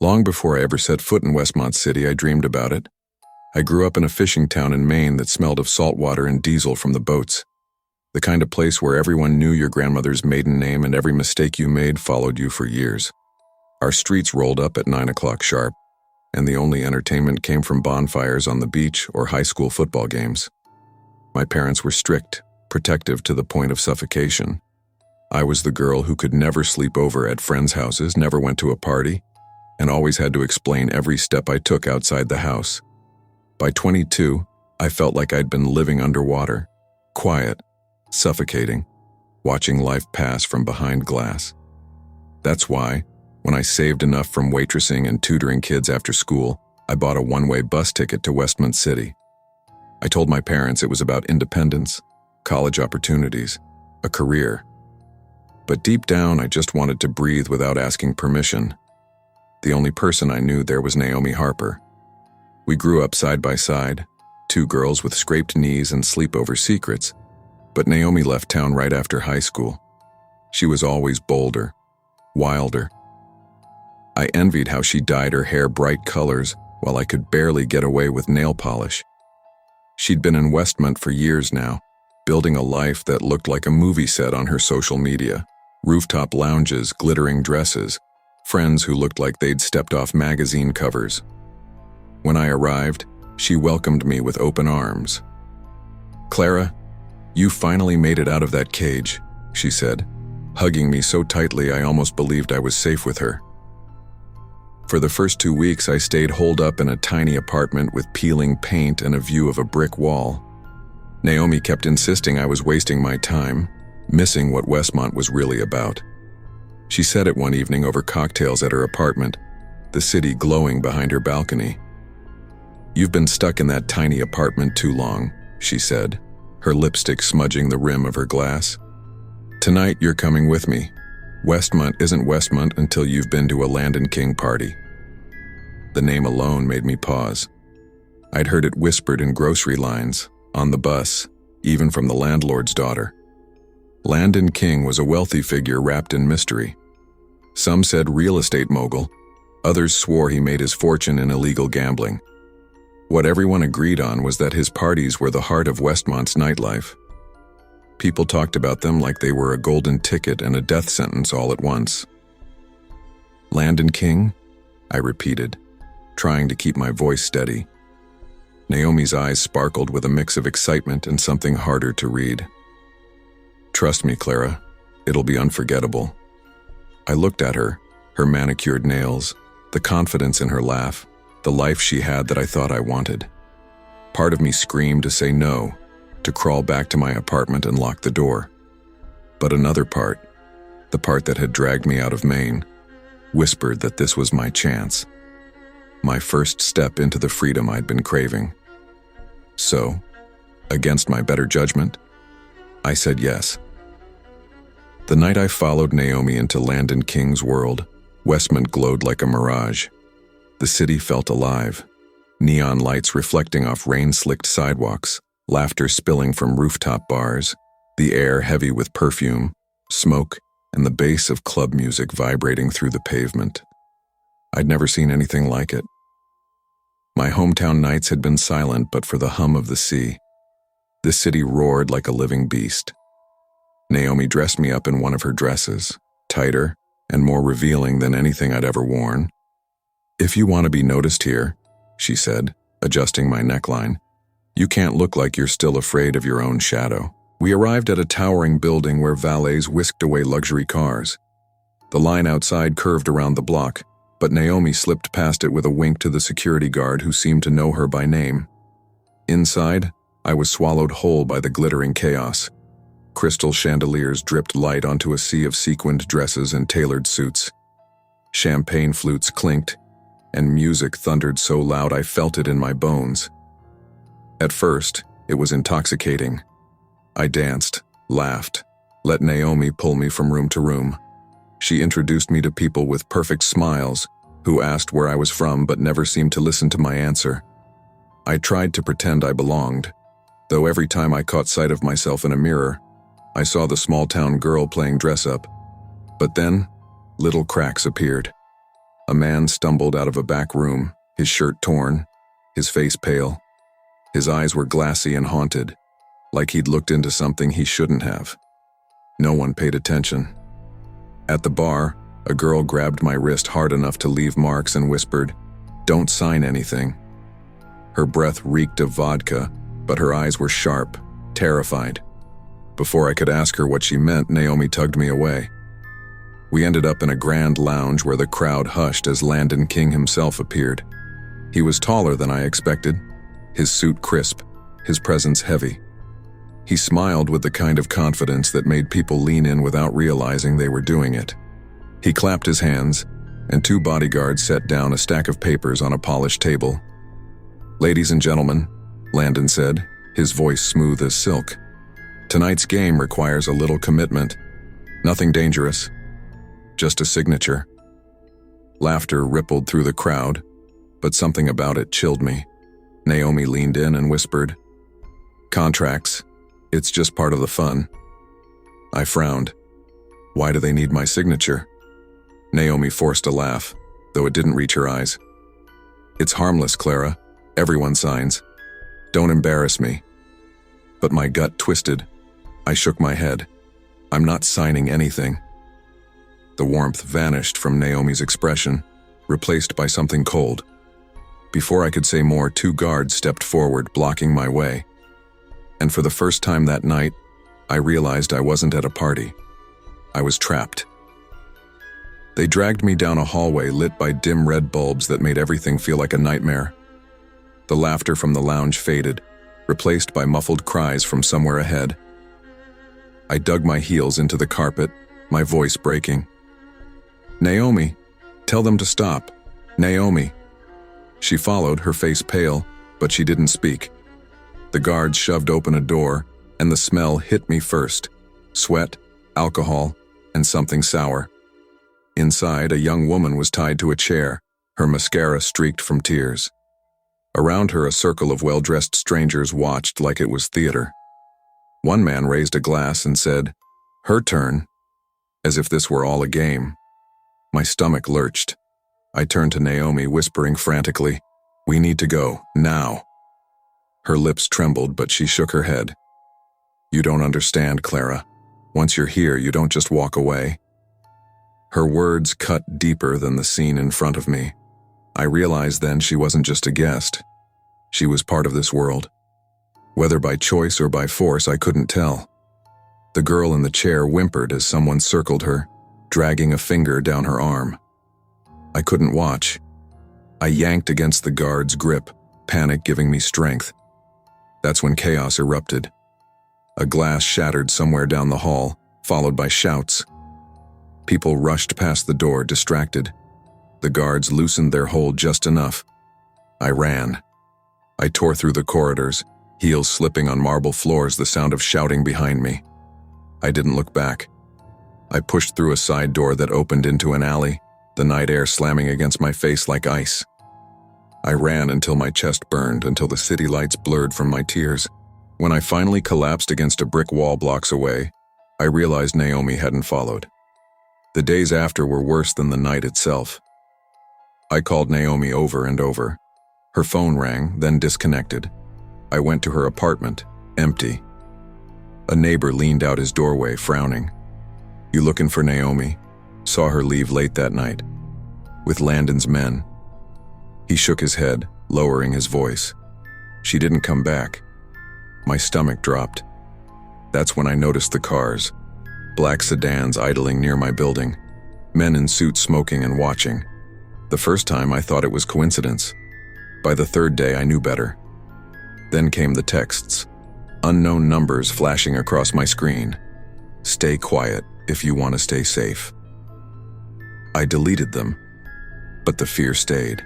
Long before I ever set foot in Westmont City, I dreamed about it. I grew up in a fishing town in Maine that smelled of salt water and diesel from the boats. The kind of place where everyone knew your grandmother's maiden name and every mistake you made followed you for years. Our streets rolled up at 9 o'clock sharp, and the only entertainment came from bonfires on the beach or high school football games. My parents were strict, protective to the point of suffocation. I was the girl who could never sleep over at friends' houses, never went to a party, and always had to explain every step I took outside the house. By 22, I felt like I'd been living underwater, quiet, suffocating, watching life pass from behind glass. That's why, when I saved enough from waitressing and tutoring kids after school, I bought a one-way bus ticket to Westmont City. I told my parents it was about independence, college opportunities, a career. But deep down, I just wanted to breathe without asking permission. The only person I knew there was Naomi Harper. We grew up side by side, two girls with scraped knees and sleepover secrets, but Naomi left town right after high school. She was always bolder, wilder. I envied how she dyed her hair bright colors while I could barely get away with nail polish. She'd been in Westmont for years now, building a life that looked like a movie set on her social media. Rooftop lounges, glittering dresses, friends who looked like they'd stepped off magazine covers. When I arrived, she welcomed me with open arms. "Clara, you finally made it out of that cage," she said, hugging me so tightly I almost believed I was safe with her. For the first 2 weeks, I stayed holed up in a tiny apartment with peeling paint and a view of a brick wall. Naomi kept insisting I was wasting my time, missing what Westmont was really about. She said it one evening over cocktails at her apartment, the city glowing behind her balcony. "You've been stuck in that tiny apartment too long," she said, her lipstick smudging the rim of her glass. "Tonight you're coming with me. Westmont isn't Westmont until you've been to a Landon King party." The name alone made me pause. I'd heard it whispered in grocery lines, on the bus, even from the landlord's daughter. Landon King was a wealthy figure wrapped in mystery. Some said real estate mogul, others swore he made his fortune in illegal gambling. What everyone agreed on was that his parties were the heart of Westmont's nightlife. People talked about them like they were a golden ticket and a death sentence all at once. "Landon King?" I repeated, trying to keep my voice steady. Naomi's eyes sparkled with a mix of excitement and something harder to read. "Trust me, Clara, it'll be unforgettable." I looked at her, her manicured nails, the confidence in her laugh, the life she had that I thought I wanted. Part of me screamed to say no, to crawl back to my apartment and lock the door. But another part, the part that had dragged me out of Maine, whispered that this was my chance. My first step into the freedom I'd been craving. So, against my better judgment, I said yes. The night I followed Naomi into Landon King's world, Westmont glowed like a mirage. The city felt alive, neon lights reflecting off rain-slicked sidewalks, laughter spilling from rooftop bars, the air heavy with perfume, smoke, and the bass of club music vibrating through the pavement. I'd never seen anything like it. My hometown nights had been silent but for the hum of the sea. The city roared like a living beast. Naomi dressed me up in one of her dresses, tighter and more revealing than anything I'd ever worn. "If you want to be noticed here," she said, adjusting my neckline, "you can't look like you're still afraid of your own shadow." We arrived at a towering building where valets whisked away luxury cars. The line outside curved around the block, but Naomi slipped past it with a wink to the security guard who seemed to know her by name. Inside, I was swallowed whole by the glittering chaos. Crystal chandeliers dripped light onto a sea of sequined dresses and tailored suits. Champagne flutes clinked, and music thundered so loud I felt it in my bones. At first, it was intoxicating. I danced, laughed, let Naomi pull me from room to room. She introduced me to people with perfect smiles, who asked where I was from but never seemed to listen to my answer. I tried to pretend I belonged, though every time I caught sight of myself in a mirror, I saw the small-town girl playing dress-up. But then, little cracks appeared. A man stumbled out of a back room, his shirt torn, his face pale. His eyes were glassy and haunted, like he'd looked into something he shouldn't have. No one paid attention. At the bar, a girl grabbed my wrist hard enough to leave marks and whispered, "Don't sign anything." Her breath reeked of vodka, but her eyes were sharp, terrified. Before I could ask her what she meant, Naomi tugged me away. We ended up in a grand lounge where the crowd hushed as Landon King himself appeared. He was taller than I expected, his suit crisp, his presence heavy. He smiled with the kind of confidence that made people lean in without realizing they were doing it. He clapped his hands, and 2 bodyguards set down a stack of papers on a polished table. "Ladies and gentlemen," Landon said, his voice smooth as silk, "tonight's game requires a little commitment. Nothing dangerous. Just a signature." Laughter rippled through the crowd, but something about it chilled me. Naomi leaned in and whispered, "Contracts. It's just part of the fun." I frowned. Why do they need my signature? Naomi forced a laugh, though it didn't reach her eyes. "It's harmless, Clara. Everyone signs. Don't embarrass me." But my gut twisted. I shook my head. "I'm not signing anything." The warmth vanished from Naomi's expression, replaced by something cold. Before I could say more, 2 guards stepped forward, blocking my way. And for the first time that night, I realized I wasn't at a party. I was trapped. They dragged me down a hallway lit by dim red bulbs that made everything feel like a nightmare. The laughter from the lounge faded, replaced by muffled cries from somewhere ahead. I dug my heels into the carpet, my voice breaking. "Naomi, tell them to stop. Naomi." She followed, her face pale, but she didn't speak. The guards shoved open a door, and the smell hit me first. Sweat, alcohol, and something sour. Inside, a young woman was tied to a chair, her mascara streaked from tears. Around her, a circle of well-dressed strangers watched like it was theater. One man raised a glass and said, "Her turn," as if this were all a game. My stomach lurched. I turned to Naomi, whispering frantically, "We need to go, now." Her lips trembled, but she shook her head. "You don't understand, Clara. Once you're here, you don't just walk away." Her words cut deeper than the scene in front of me. I realized then she wasn't just a guest. She was part of this world. Whether by choice or by force, I couldn't tell. The girl in the chair whimpered as someone circled her, dragging a finger down her arm. I couldn't watch. I yanked against the guard's grip, panic giving me strength. That's when chaos erupted. A glass shattered somewhere down the hall, followed by shouts. People rushed past the door, distracted. The guards loosened their hold just enough. I ran. I tore through the corridors, heels slipping on marble floors, the sound of shouting behind me. I didn't look back. I pushed through a side door that opened into an alley, the night air slamming against my face like ice. I ran until my chest burned, until the city lights blurred from my tears. When I finally collapsed against a brick wall blocks away, I realized Naomi hadn't followed. The days after were worse than the night itself. I called Naomi over and over. Her phone rang, then disconnected. I went to her apartment, empty. A neighbor leaned out his doorway, frowning. "You looking for Naomi?" Saw her leave late that night. With Landon's men. He shook his head, lowering his voice. "She didn't come back." My stomach dropped. That's when I noticed the cars. Black sedans idling near my building. Men in suits smoking and watching. The first time I thought it was coincidence. By the 3rd day I knew better. Then came the texts. Unknown numbers flashing across my screen. "Stay quiet if you want to stay safe." I deleted them, but the fear stayed.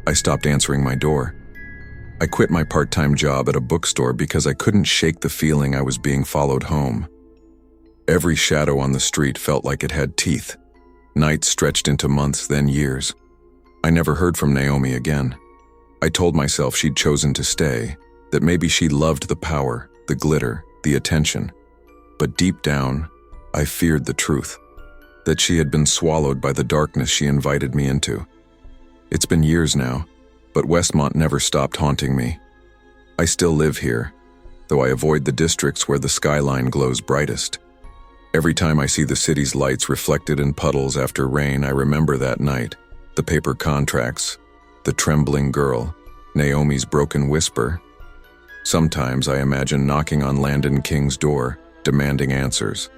I stopped answering my door. I quit my part-time job at a bookstore because I couldn't shake the feeling I was being followed home. Every shadow on the street felt like it had teeth. Nights stretched into months, then years. I never heard from Naomi again. I told myself she'd chosen to stay, that maybe she loved the power, the glitter, the attention. But deep down, I feared the truth. that she had been swallowed by the darkness she invited me into. It's been years now, but Westmont never stopped haunting me. I still live here, though I avoid the districts where the skyline glows brightest. Every time I see the city's lights reflected in puddles after rain, I remember that night, the paper contracts, the trembling girl, Naomi's broken whisper. Sometimes I imagine knocking on Landon King's door, demanding answers.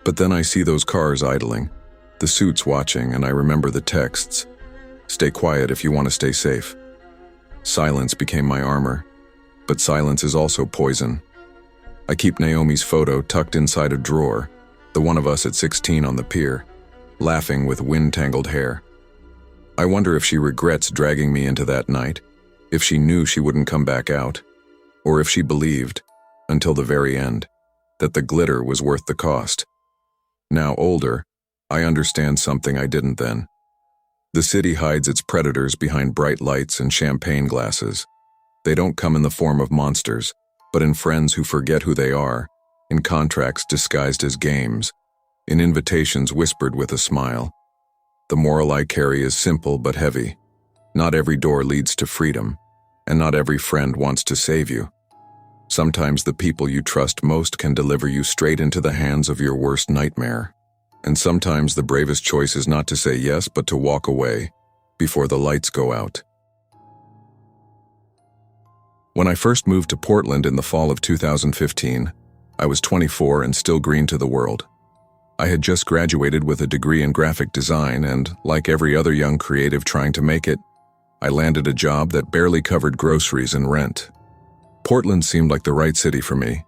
But then I see those cars idling, the suits watching, and I remember the texts. Stay quiet if you want to stay safe. Silence became my armor, but silence is also poison. I keep Naomi's photo tucked inside a drawer, the one of us at 16 on the pier, laughing with wind-tangled hair. I wonder if she regrets dragging me into that night, if she knew she wouldn't come back out, or if she believed, until the very end, that the glitter was worth the cost. Now older, I understand something I didn't then. The city hides its predators behind bright lights and champagne glasses. They don't come in the form of monsters, but in friends who forget who they are, in contracts disguised as games, in invitations whispered with a smile. The moral I carry is simple but heavy. Not every door leads to freedom, and not every friend wants to save you. Sometimes the people you trust most can deliver you straight into the hands of your worst nightmare. And sometimes the bravest choice is not to say yes, but to walk away before the lights go out. When I first moved to Portland in the fall of 2015, I was 24 and still green to the world. I had just graduated with a degree in graphic design and, like every other young creative trying to make it, I landed a job that barely covered groceries and rent. Portland seemed like the right city for me.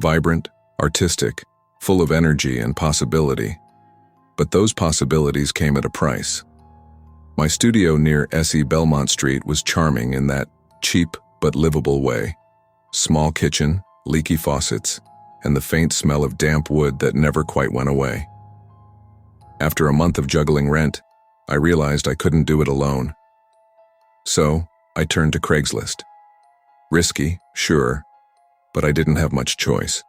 Vibrant, artistic, full of energy and possibility. But those possibilities came at a price. My studio near SE Belmont Street was charming in that cheap but livable way. Small kitchen, leaky faucets, and the faint smell of damp wood that never quite went away. After a month of juggling rent, I realized I couldn't do it alone. So, I turned to Craigslist. Risky, sure, but I didn't have much choice.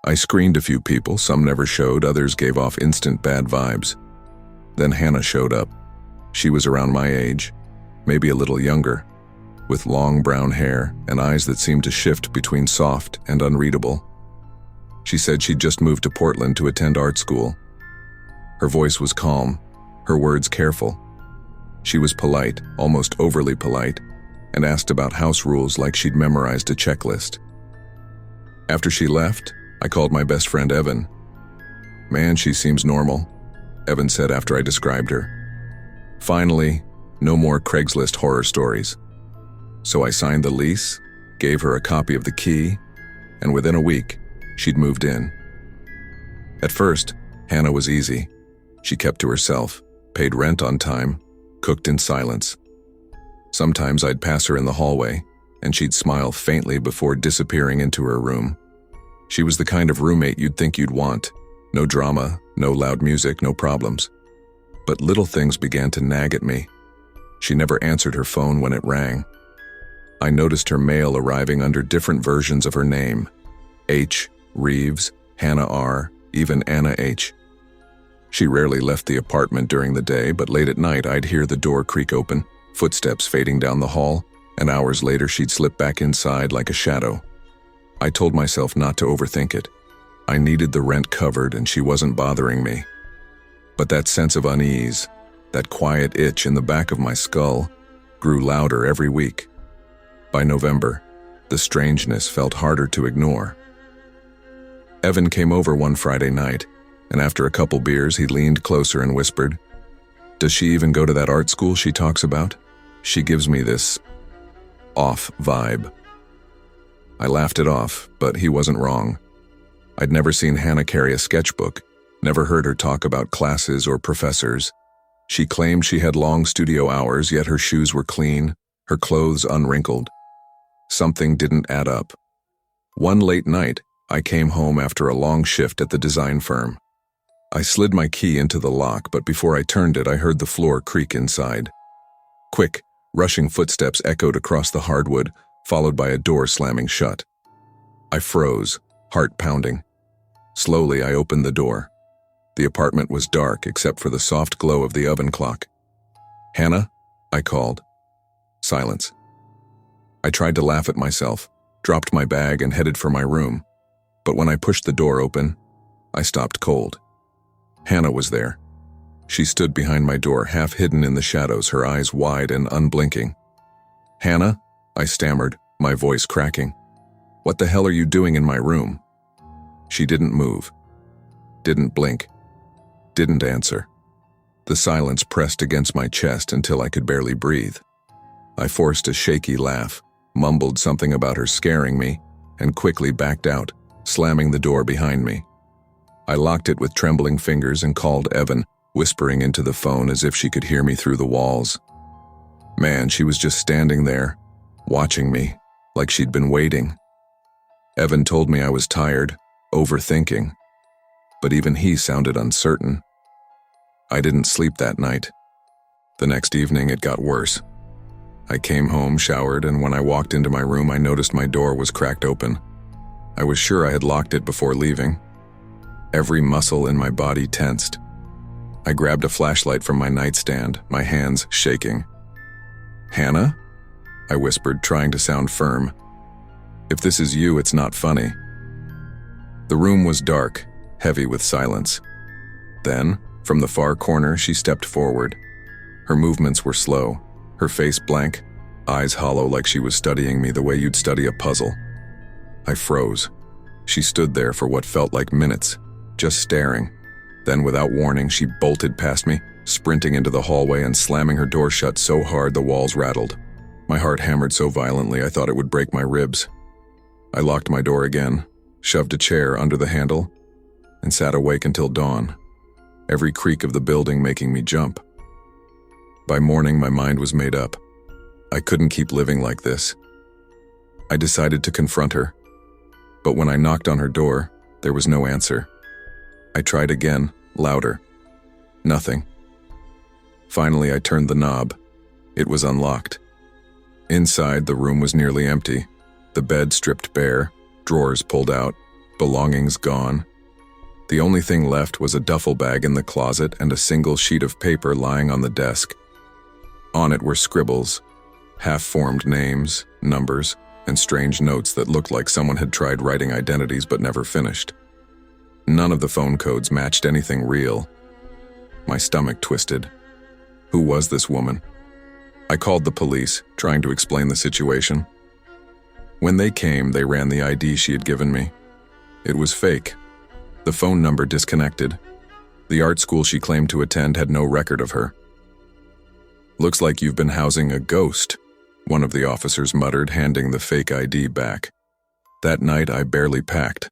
I screened a few people, some never showed, others gave off instant bad vibes. Then Hannah showed up. She was around my age, maybe a little younger, with long brown hair and eyes that seemed to shift between soft and unreadable. She said she'd just moved to Portland to attend art school. Her voice was calm, her words careful. She was polite, almost overly polite, and asked about house rules like she'd memorized a checklist. After she left, I called my best friend Evan. "Man, she seems normal," Evan said after I described her. Finally, no more Craigslist horror stories. So I signed the lease, gave her a copy of the key, and within a week, she'd moved in. At first, Hannah was easy. She kept to herself, paid rent on time, cooked in silence. Sometimes I'd pass her in the hallway, and she'd smile faintly before disappearing into her room. She was the kind of roommate you'd think you'd want. No drama, no loud music, no problems. But little things began to nag at me. She never answered her phone when it rang. I noticed her mail arriving under different versions of her name. H, Reeves, Hannah R, even Anna H. She rarely left the apartment during the day, but late at night I'd hear the door creak open, footsteps fading down the hall, and hours later she'd slip back inside like a shadow. I told myself not to overthink it. I needed the rent covered and she wasn't bothering me. But that sense of unease, that quiet itch in the back of my skull, grew louder every week. By November, the strangeness felt harder to ignore. Evan came over one Friday night, and after a couple beers he leaned closer and whispered, "Does she even go to that art school she talks about? She gives me this off vibe." I laughed it off, but he wasn't wrong. I'd never seen Hannah carry a sketchbook, never heard her talk about classes or professors. She claimed she had long studio hours, yet her shoes were clean, her clothes unwrinkled. Something didn't add up. One late night, I came home after a long shift at the design firm. I slid my key into the lock, but before I turned it, I heard the floor creak inside. Quick, rushing footsteps echoed across the hardwood, followed by a door slamming shut. I froze, heart pounding. Slowly, I opened the door. The apartment was dark except for the soft glow of the oven clock. "Hannah?" I called. Silence. I tried to laugh at myself, dropped my bag and headed for my room. But when I pushed the door open, I stopped cold. Hannah was there. She stood behind my door, half hidden in the shadows, her eyes wide and unblinking. "Hannah?" I stammered, my voice cracking. "What the hell are you doing in my room?" She didn't move. Didn't blink. Didn't answer. The silence pressed against my chest until I could barely breathe. I forced a shaky laugh, mumbled something about her scaring me, and quickly backed out, slamming the door behind me. I locked it with trembling fingers and called Evan, whispering into the phone as if she could hear me through the walls. Man, she was just standing there, watching me, like she'd been waiting. Evan told me I was tired, overthinking, but even he sounded uncertain. I didn't sleep that night. The next evening, it got worse. I came home, showered, and when I walked into my room, I noticed my door was cracked open. I was sure I had locked it before leaving. Every muscle in my body tensed. I grabbed a flashlight from my nightstand, my hands shaking. "Hannah?" I whispered, trying to sound firm. "If this is you, it's not funny." The room was dark, heavy with silence. Then, from the far corner, she stepped forward. Her movements were slow, her face blank, eyes hollow like she was studying me the way you'd study a puzzle. I froze. She stood there for what felt like minutes, just staring. Then, without warning, she bolted past me, sprinting into the hallway and slamming her door shut so hard the walls rattled. My heart hammered so violently I thought it would break my ribs. I locked my door again, shoved a chair under the handle, and sat awake until dawn, every creak of the building making me jump. By morning, my mind was made up. I couldn't keep living like this. I decided to confront her, but when I knocked on her door, there was no answer. I tried again, louder. Nothing. Finally, I turned the knob. It was unlocked. Inside, the room was nearly empty. The bed stripped bare, drawers pulled out, belongings gone. The only thing left was a duffel bag in the closet and a single sheet of paper lying on the desk. On it were scribbles, half-formed names, numbers, and strange notes that looked like someone had tried writing identities but never finished. None of the phone codes matched anything real. My stomach twisted. Who was this woman? I called the police, trying to explain the situation. When they came, they ran the ID she had given me. It was fake. The phone number disconnected. The art school she claimed to attend had no record of her. "Looks like you've been housing a ghost," one of the officers muttered, handing the fake ID back. That night, I barely packed.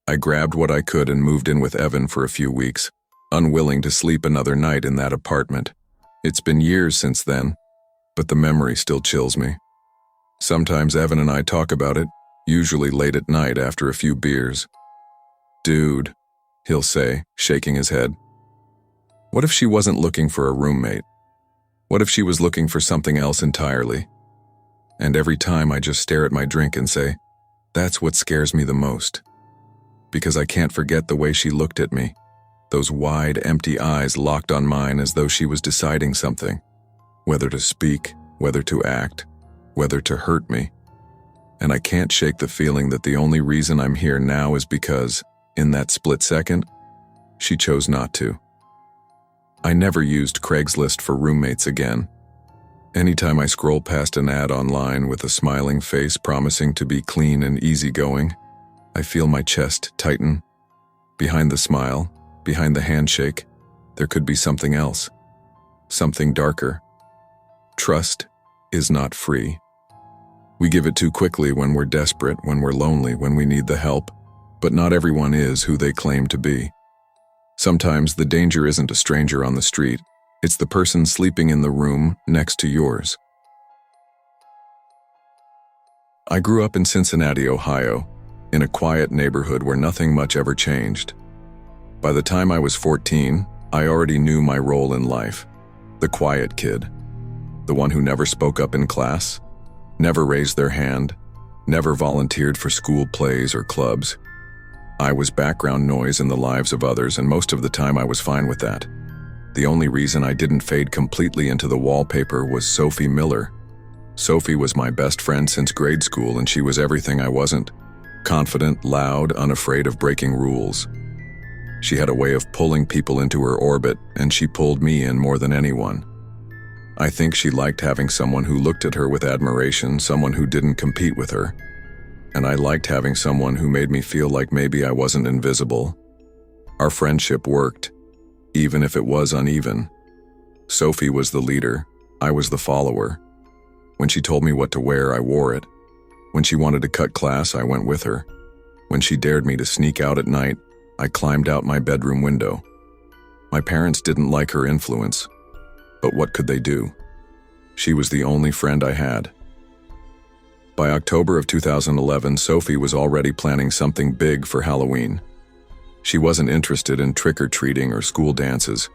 I grabbed what I could and moved in with Evan for a few weeks, unwilling to sleep another night in that apartment. It's been years since then, but the memory still chills me. Sometimes Evan and I talk about it, usually late at night after a few beers. "Dude," he'll say, shaking his head. "What if she wasn't looking for a roommate? What if she was looking for something else entirely?" And every time I just stare at my drink and say, that's what scares me the most. Because I can't forget the way she looked at me, those wide, empty eyes locked on mine as though she was deciding something, whether to speak, whether to act, whether to hurt me. And I can't shake the feeling that the only reason I'm here now is because, in that split second, she chose not to. I never used Craigslist for roommates again. Anytime I scroll past an ad online with a smiling face promising to be clean and easygoing, I feel my chest tighten. Behind the smile, behind the handshake, there could be something else, something darker. Trust is not free. We give it too quickly when we're desperate, when we're lonely, when we need the help, but not everyone is who they claim to be. Sometimes the danger isn't a stranger on the street, it's the person sleeping in the room next to yours. I grew up in Cincinnati, Ohio, in a quiet neighborhood where nothing much ever changed. By the time I was 14, I already knew my role in life. The quiet kid. The one who never spoke up in class, never raised their hand, never volunteered for school plays or clubs. I was background noise in the lives of others, and most of the time I was fine with that. The only reason I didn't fade completely into the wallpaper was Sophie Miller. Sophie was my best friend since grade school, and she was everything I wasn't. Confident, loud, unafraid of breaking rules. She had a way of pulling people into her orbit, and she pulled me in more than anyone. I think she liked having someone who looked at her with admiration, someone who didn't compete with her. And I liked having someone who made me feel like maybe I wasn't invisible. Our friendship worked, even if it was uneven. Sophie was the leader, I was the follower. When she told me what to wear, I wore it. When she wanted to cut class, I went with her. When she dared me to sneak out at night, I climbed out my bedroom window. My parents didn't like her influence, but what could they do? She was the only friend I had. By October of 2011, Sophie was already planning something big for Halloween. She wasn't interested in trick-or-treating or school dances.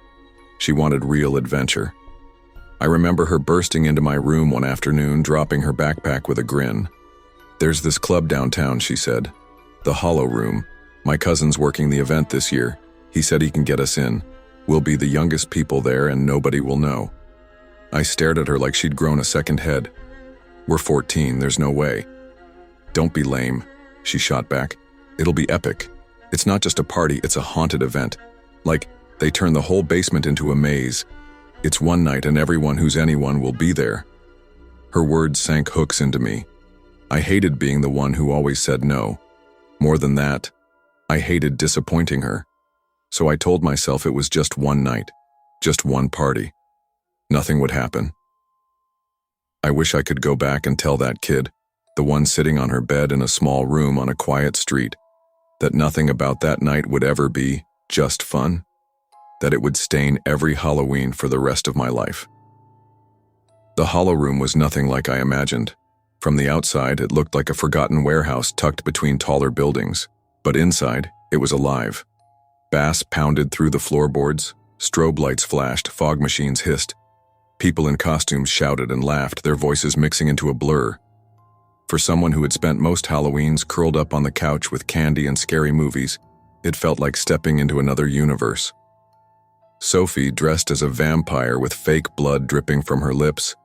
She wanted real adventure. I remember her bursting into my room one afternoon, dropping her backpack with a grin. "There's this club downtown," she said. "The Hollow Room. My cousin's working the event this year. He said he can get us in. We'll be the youngest people there and nobody will know." I stared at her like she'd grown a second head. "We're 14, there's no way." "Don't be lame," she shot back. "It'll be epic. It's not just a party, it's a haunted event. Like, they turn the whole basement into a maze. It's one night and everyone who's anyone will be there." Her words sank hooks into me. I hated being the one who always said no. More than that, I hated disappointing her. So I told myself it was just one night, just one party. Nothing would happen. I wish I could go back and tell that kid, the one sitting on her bed in a small room on a quiet street, that nothing about that night would ever be just fun, that it would stain every Halloween for the rest of my life. The Hollow Room was nothing like I imagined. From the outside, it looked like a forgotten warehouse tucked between taller buildings, but inside, it was alive. Bass pounded through the floorboards, strobe lights flashed, fog machines hissed. People in costumes shouted and laughed, their voices mixing into a blur. For someone who had spent most Halloweens curled up on the couch with candy and scary movies, it felt like stepping into another universe. Sophie, dressed as a vampire with fake blood dripping from her lips,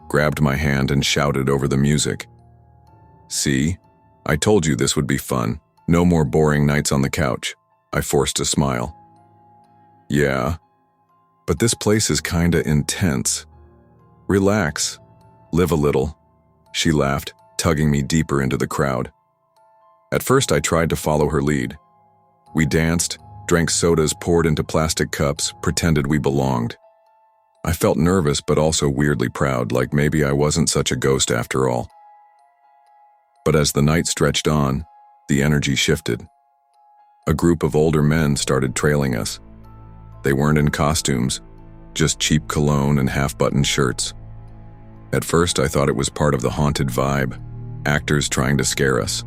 grabbed my hand and shouted over the music. "See? I told you this would be fun. No more boring nights on the couch." I forced a smile. "Yeah, but this place is kinda intense. Relax. Live a little." She laughed, tugging me deeper into the crowd. At first I tried to follow her lead. We danced, drank sodas poured into plastic cups, pretended we belonged. I felt nervous but also weirdly proud, like maybe I wasn't such a ghost after all. But as the night stretched on, the energy shifted. A group of older men started trailing us. They weren't in costumes, just cheap cologne and half-buttoned shirts. At first I thought it was part of the haunted vibe, actors trying to scare us.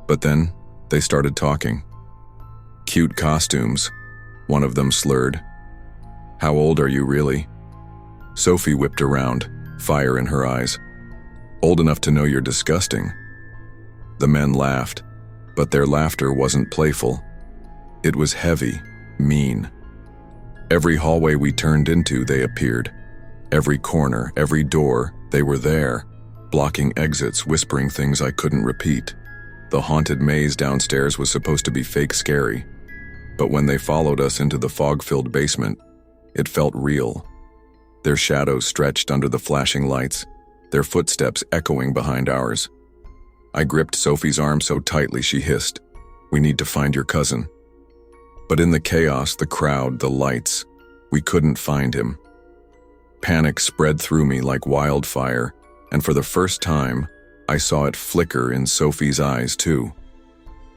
But then, they started talking. "Cute costumes," one of them slurred. "How old are you really?" Sophie whipped around, fire in her eyes. "Old enough to know you're disgusting." The men laughed, but their laughter wasn't playful. It was heavy, mean. Every hallway we turned into, they appeared. Every corner, every door, they were there, blocking exits, whispering things I couldn't repeat. The haunted maze downstairs was supposed to be fake scary, but when they followed us into the fog-filled basement, it felt real. Their shadows stretched under the flashing lights, their footsteps echoing behind ours. I gripped Sophie's arm so tightly she hissed, "We need to find your cousin." But in the chaos, the crowd, the lights, we couldn't find him. Panic spread through me like wildfire, and for the first time, I saw it flicker in Sophie's eyes too.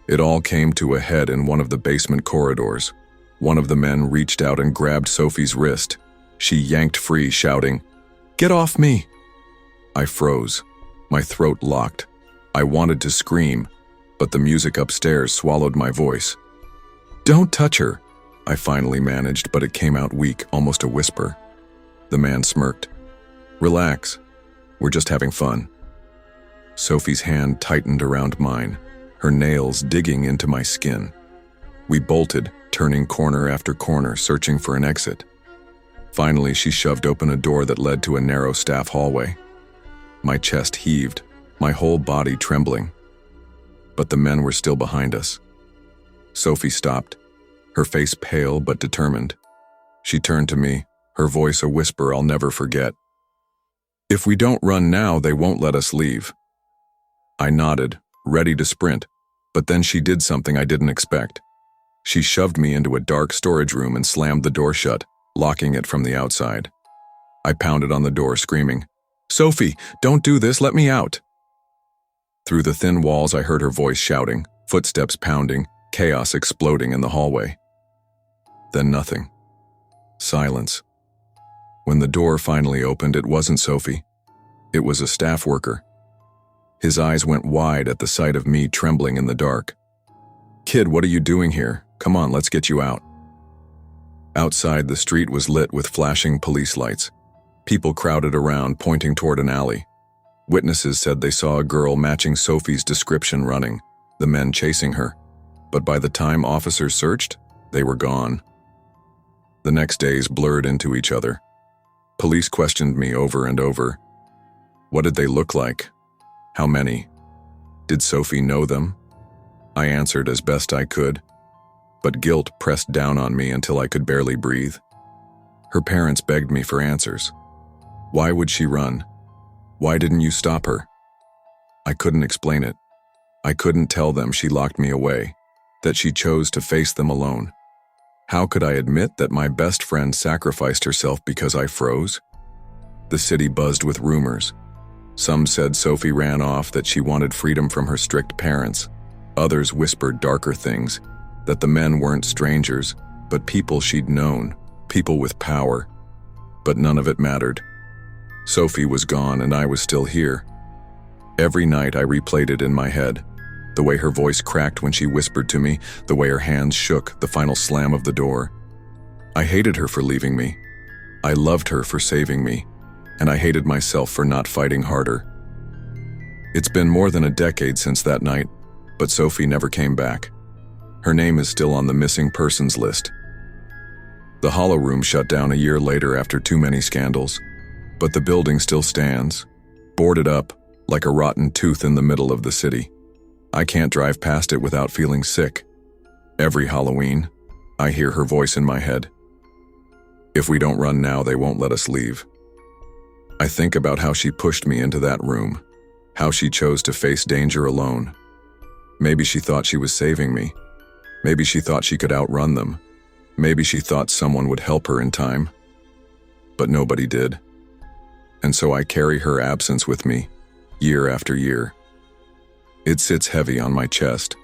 It all came to a head in one of the basement corridors. One of the men reached out and grabbed Sophie's wrist. She yanked free, shouting, "Get off me!" I froze, my throat locked. I wanted to scream, but the music upstairs swallowed my voice. "Don't touch her," I finally managed, but it came out weak, almost a whisper. The man smirked. "Relax, we're just having fun." Sophie's hand tightened around mine, her nails digging into my skin. We bolted, turning corner after corner, searching for an exit. Finally, she shoved open a door that led to a narrow staff hallway. My chest heaved, my whole body trembling. But the men were still behind us. Sophie stopped, her face pale but determined. She turned to me, her voice a whisper I'll never forget. "If we don't run now, they won't let us leave." I nodded, ready to sprint, but then she did something I didn't expect. She shoved me into a dark storage room and slammed the door shut, locking it from the outside. I pounded on the door, screaming, "Sophie, don't do this, let me out!" Through the thin walls, I heard her voice shouting, footsteps pounding, chaos exploding in the hallway. Then nothing. Silence. When the door finally opened, it wasn't Sophie. It was a staff worker. His eyes went wide at the sight of me trembling in the dark. "Kid, what are you doing here? Come on, let's get you out." Outside, the street was lit with flashing police lights. People crowded around, pointing toward an alley. Witnesses said they saw a girl matching Sophie's description running, the men chasing her. But by the time officers searched, they were gone. The next days blurred into each other. Police questioned me over and over. What did they look like? How many? Did Sophie know them? I answered as best I could, but guilt pressed down on me until I could barely breathe. Her parents begged me for answers. Why would she run? Why didn't you stop her? I couldn't explain it. I couldn't tell them she locked me away, that she chose to face them alone. How could I admit that my best friend sacrificed herself because I froze? The city buzzed with rumors. Some said Sophie ran off, that she wanted freedom from her strict parents. Others whispered darker things, that the men weren't strangers, but people she'd known, people with power. But none of it mattered. Sophie was gone and I was still here. Every night I replayed it in my head. The way her voice cracked when she whispered to me, the way her hands shook, the final slam of the door. I hated her for leaving me. I loved her for saving me, and I hated myself for not fighting harder. It's been more than a decade since that night, but Sophie never came back. Her name is still on the missing persons list. The Hollow Room shut down a year later after too many scandals, but the building still stands, boarded up like a rotten tooth in the middle of the city. I can't drive past it without feeling sick. Every Halloween, I hear her voice in my head. If we don't run now, they won't let us leave. I think about how she pushed me into that room, how she chose to face danger alone. Maybe she thought she was saving me. Maybe she thought she could outrun them. Maybe she thought someone would help her in time. But nobody did. And so I carry her absence with me, year after year. It sits heavy on my chest,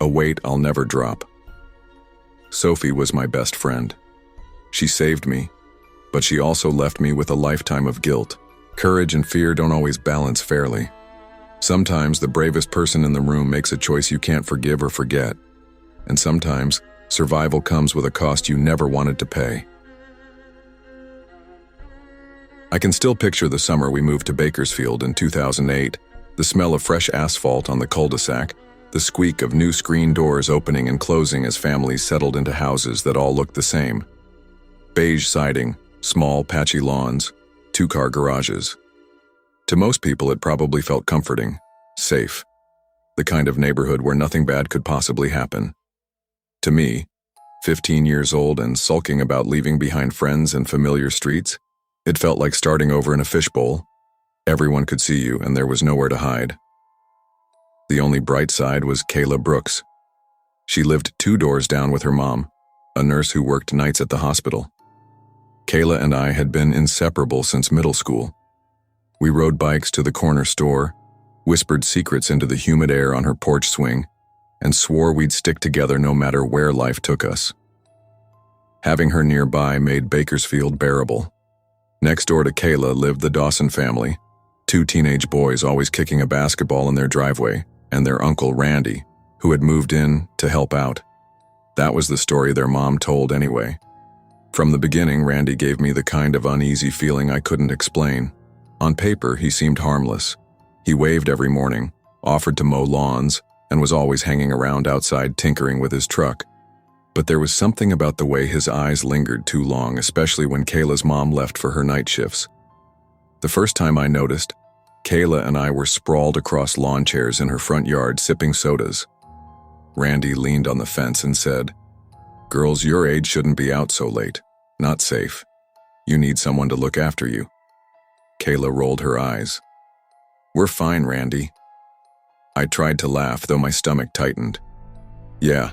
a weight I'll never drop. Sophie was my best friend. She saved me, but she also left me with a lifetime of guilt. Courage and fear don't always balance fairly. Sometimes the bravest person in the room makes a choice you can't forgive or forget. And sometimes survival comes with a cost you never wanted to pay. I can still picture the summer we moved to Bakersfield in 2008, the smell of fresh asphalt on the cul-de-sac, the squeak of new screen doors opening and closing as families settled into houses that all looked the same. Beige siding, small patchy lawns, two-car garages. To most people it probably felt comforting, safe, the kind of neighborhood where nothing bad could possibly happen. To me, 15 years old and sulking about leaving behind friends and familiar streets, it felt like starting over in a fishbowl. Everyone could see you and there was nowhere to hide. The only bright side was Kayla Brooks. She lived 2 doors down with her mom, a nurse who worked nights at the hospital. Kayla and I had been inseparable since middle school. We rode bikes to the corner store, whispered secrets into the humid air on her porch swing, and swore we'd stick together no matter where life took us. Having her nearby made Bakersfield bearable. Next door to Kayla lived the Dawson family, 2 teenage boys always kicking a basketball in their driveway, and their uncle Randy, who had moved in to help out. That was the story their mom told anyway. From the beginning, Randy gave me the kind of uneasy feeling I couldn't explain. On paper, he seemed harmless. He waved every morning, offered to mow lawns, and was always hanging around outside tinkering with his truck. But there was something about the way his eyes lingered too long, especially when Kayla's mom left for her night shifts. The first time I noticed, Kayla and I were sprawled across lawn chairs in her front yard sipping sodas. Randy leaned on the fence and said, "Girls your age shouldn't be out so late. Not safe. You need someone to look after you." Kayla rolled her eyes. "We're fine, Randy." I tried to laugh, though my stomach tightened. "Yeah,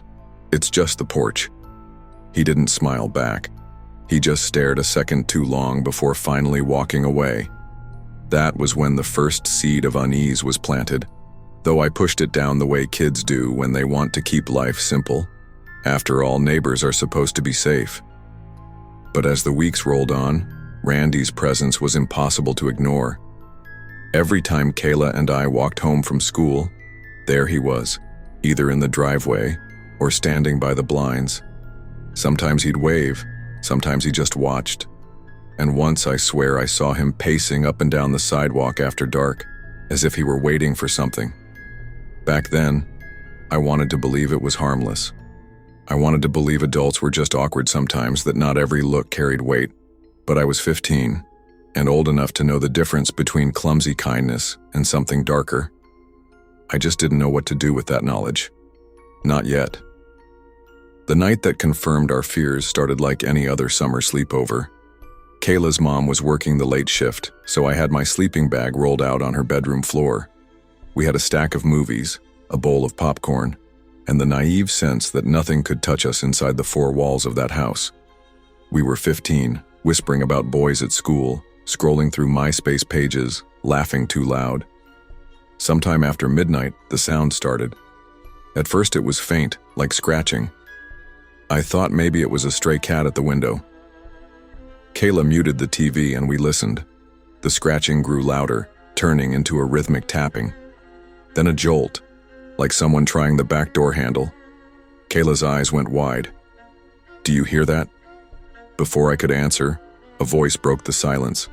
it's just the porch." He didn't smile back. He just stared a second too long before finally walking away. That was when the first seed of unease was planted, though I pushed it down the way kids do when they want to keep life simple. After all, neighbors are supposed to be safe. But as the weeks rolled on, Randy's presence was impossible to ignore. Every time Kayla and I walked home from school, there he was, either in the driveway or standing by the blinds. Sometimes he'd wave, sometimes he just watched. And once I swear I saw him pacing up and down the sidewalk after dark, as if he were waiting for something. Back then, I wanted to believe it was harmless. I wanted to believe adults were just awkward sometimes, that not every look carried weight. But I was 15, and old enough to know the difference between clumsy kindness and something darker. I just didn't know what to do with that knowledge. Not yet. The night that confirmed our fears started like any other summer sleepover. Kayla's mom was working the late shift, so I had my sleeping bag rolled out on her bedroom floor. We had a stack of movies, a bowl of popcorn, and the naive sense that nothing could touch us inside the four walls of that house. We were 15, whispering about boys at school, scrolling through MySpace pages, laughing too loud. Sometime after midnight, the sound started. At first it was faint, like scratching. I thought maybe it was a stray cat at the window. Kayla muted the TV and we listened. The scratching grew louder, turning into a rhythmic tapping. Then a jolt, like someone trying the back door handle. Kayla's eyes went wide. "Do you hear that?" Before I could answer, a voice broke the silence.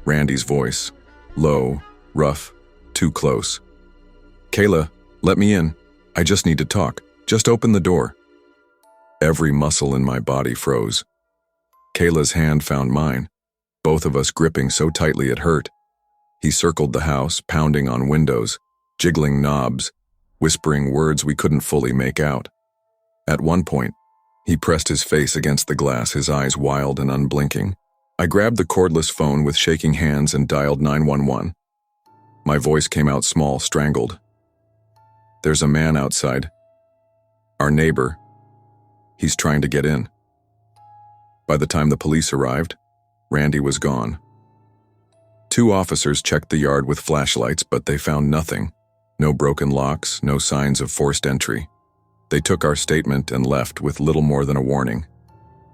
Randy's voice, low, rough, too close. "Kayla, let me in. I just need to talk. Just open the door." Every muscle in my body froze. Kayla's hand found mine, both of us gripping so tightly it hurt. He circled the house, pounding on windows, jiggling knobs, whispering words we couldn't fully make out. At one point, he pressed his face against the glass, his eyes wild and unblinking. I grabbed the cordless phone with shaking hands and dialed 911. My voice came out small, strangled. "There's a man outside. Our neighbor. He's trying to get in." By the time the police arrived, Randy was gone. 2 officers checked the yard with flashlights, but they found nothing. No broken locks, no signs of forced entry. They took our statement and left with little more than a warning.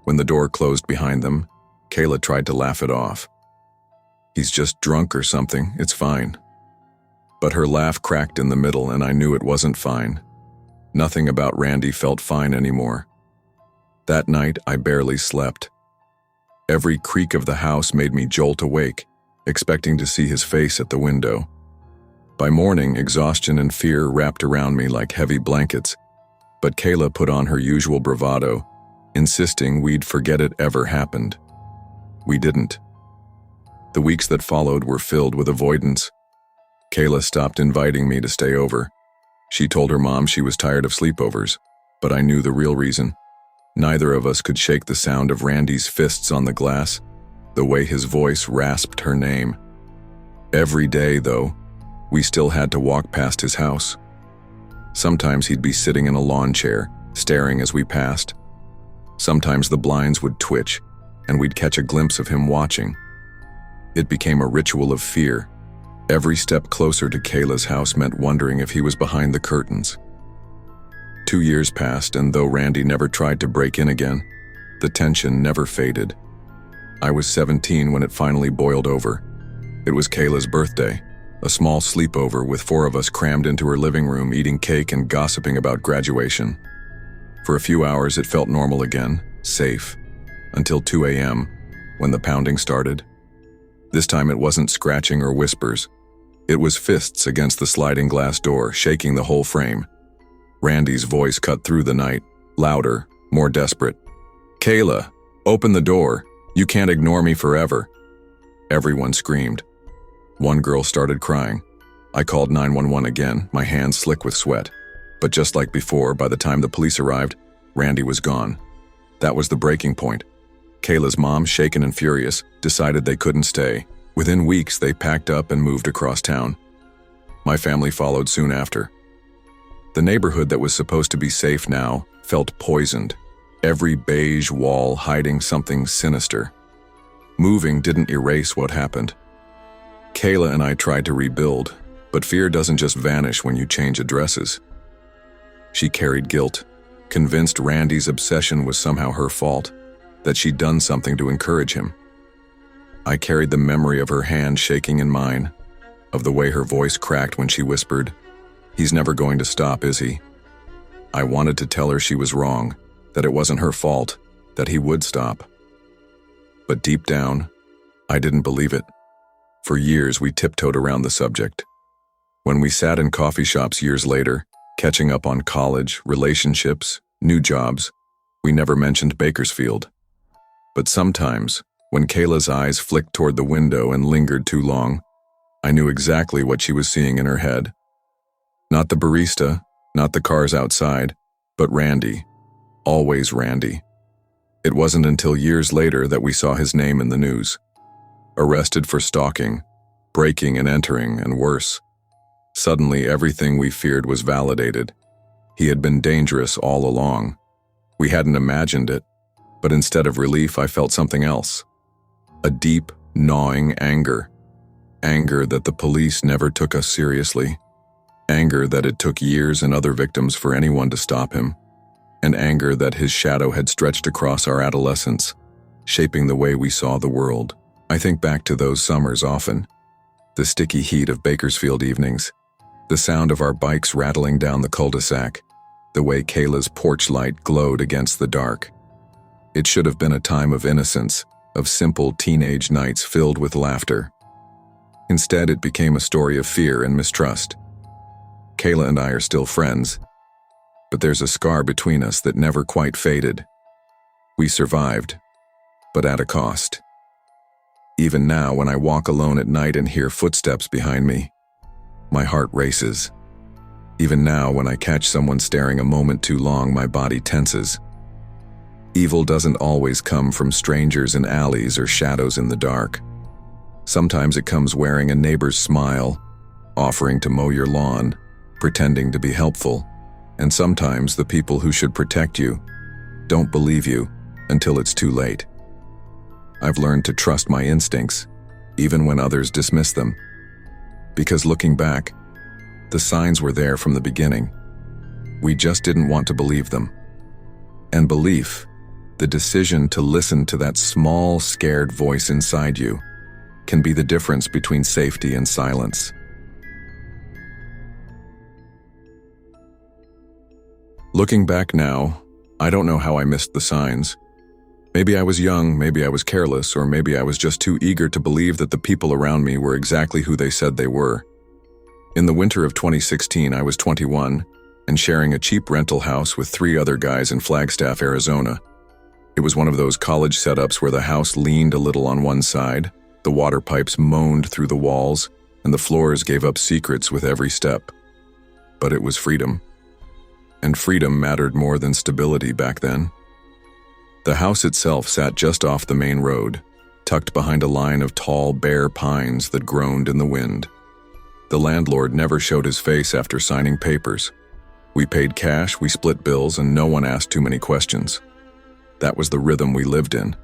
When the door closed behind them, Kayla tried to laugh it off. "He's just drunk or something, it's fine." But her laugh cracked in the middle and I knew it wasn't fine. Nothing about Randy felt fine anymore. That night, I barely slept. Every creak of the house made me jolt awake, expecting to see his face at the window. By morning, exhaustion and fear wrapped around me like heavy blankets, but Kayla put on her usual bravado, insisting we'd forget it ever happened. We didn't. The weeks that followed were filled with avoidance. Kayla stopped inviting me to stay over. She told her mom she was tired of sleepovers, but I knew the real reason. Neither of us could shake the sound of Randy's fists on the glass, the way his voice rasped her name. Every day, though, we still had to walk past his house. Sometimes he'd be sitting in a lawn chair, staring as we passed. Sometimes the blinds would twitch, and we'd catch a glimpse of him watching. It became a ritual of fear. Every step closer to Kayla's house meant wondering if he was behind the curtains. 2 years passed, and though Randy never tried to break in again, the tension never faded. I was 17 when it finally boiled over. It was Kayla's birthday, a small sleepover with 4 of us crammed into her living room, eating cake and gossiping about graduation. For a few hours it felt normal again, safe, until 2 a.m., when the pounding started. This time it wasn't scratching or whispers. It was fists against the sliding glass door, shaking the whole frame. Randy's voice cut through the night, louder, more desperate. "Kayla, open the door. You can't ignore me forever." Everyone screamed. One girl started crying. I called 911 again, my hands slick with sweat. But just like before, by the time the police arrived, Randy was gone. That was the breaking point. Kayla's mom, shaken and furious, decided they couldn't stay. Within weeks, they packed up and moved across town. My family followed soon after. The neighborhood that was supposed to be safe now felt poisoned, every beige wall hiding something sinister. Moving didn't erase what happened. Kayla and I tried to rebuild, but fear doesn't just vanish when you change addresses. She carried guilt, convinced Randy's obsession was somehow her fault, that she'd done something to encourage him. I carried the memory of her hand shaking in mine, of the way her voice cracked when she whispered, "He's never going to stop, is he?" I wanted to tell her she was wrong, that it wasn't her fault, that he would stop. But deep down, I didn't believe it. For years, we tiptoed around the subject. When we sat in coffee shops years later, catching up on college, relationships, new jobs, we never mentioned Bakersfield. But sometimes, when Kayla's eyes flicked toward the window and lingered too long, I knew exactly what she was seeing in her head. Not the barista, not the cars outside, but Randy. Always Randy. It wasn't until years later that we saw his name in the news. Arrested for stalking, breaking and entering, and worse. Suddenly, everything we feared was validated. He had been dangerous all along. We hadn't imagined it, but instead of relief, I felt something else. A deep, gnawing anger. Anger that the police never took us seriously. Anger that it took years and other victims for anyone to stop him. And anger that his shadow had stretched across our adolescence, shaping the way we saw the world. I think back to those summers often. The sticky heat of Bakersfield evenings. The sound of our bikes rattling down the cul-de-sac. The way Kayla's porch light glowed against the dark. It should have been a time of innocence, of simple teenage nights filled with laughter. Instead, it became a story of fear and mistrust. Kayla and I are still friends, but there's a scar between us that never quite faded. We survived, but at a cost. Even now, when I walk alone at night and hear footsteps behind me, my heart races. Even now, when I catch someone staring a moment too long, my body tenses. Evil doesn't always come from strangers in alleys or shadows in the dark. Sometimes it comes wearing a neighbor's smile, offering to mow your lawn, pretending to be helpful. And sometimes the people who should protect you don't believe you until it's too late. I've learned to trust my instincts, even when others dismiss them. Because looking back, the signs were there from the beginning. We just didn't want to believe them. And belief, the decision to listen to that small, scared voice inside you, can be the difference between safety and silence. Looking back now, I don't know how I missed the signs. Maybe I was young, maybe I was careless, or maybe I was just too eager to believe that the people around me were exactly who they said they were. In the winter of 2016, I was 21 and sharing a cheap rental house with 3 other guys in Flagstaff, Arizona. It was one of those college setups where the house leaned a little on one side, the water pipes moaned through the walls, and the floors gave up secrets with every step. But it was freedom. And freedom mattered more than stability back then. The house itself sat just off the main road, tucked behind a line of tall, bare pines that groaned in the wind. The landlord never showed his face after signing papers. We paid cash, we split bills, and no one asked too many questions. That was the rhythm we lived in.